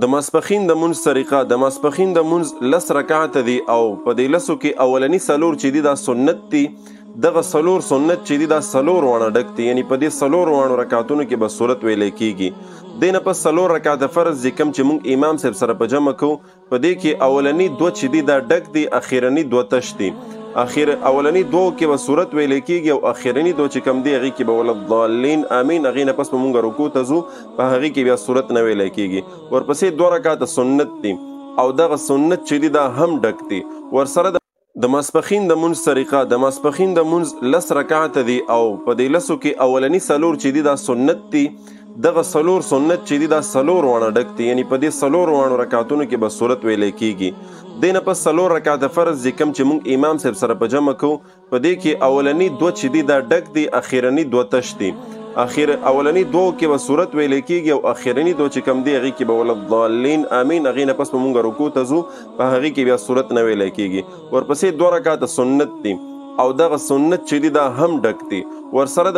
د ماسپخین د مونځ طریقه د ماسپخین د مونځ 10 رکعات دي او په دې لسو کې اولنی سلور چې دي دا سنت دي دغه سلور سنت چې دي دا سلور وانه ډک دي یعنی په دې سلور وانو رکعاتونو کې به صورت ویلې کیږي دینه پس سلور رکعات فرض دي کم چې مونږ امام صاحب سره په جمع کو په دې کې اولنی دوه چې دي دا ډک دي اخیرنی دوه تش دي اولنی دوه کې به صورت ویلې کیږي او اخیرنی دوه چې کم دي هغه کې به ولضالین امین هغه نه پس په مونږ رکوع ته ځو په هغه کې بیا صورت نه ویلې کیږي ورپسې دوه رکعات سنت دي او دغه سنت چې دي دا هم ډک دي ورسره د ماسپخین د مونځ طریقه د ماسپخین د مونځ 10 رکعات دي او په دې لسو کې اولنی سلور چې دي دا سنت دي دغه سلور سنت چې دي دا سلور وانه ډک دي یعنی په دې سلور وانو رکعاتونو کې به صورت ویلې کیږي دینه پس سلور رکعات فرض دي کم چې مونږ امام صاحب سره په جمع کو په دې کې اولنی دوه چې دي دا ډک دي اخیرنی دوه تش دي اولنی دوه کې به صورت ویلې کیږي او اخیرنی دوه چې کم دي هغه کې به ولضالین امین هغه نه پس په مونږ رکوع ته ځو په هغه کې بیا صورت نه ویلې کیږي ورپسې دوه رکعات سنت دي او دغه سنت چې دي دا هم ډک دي ورسره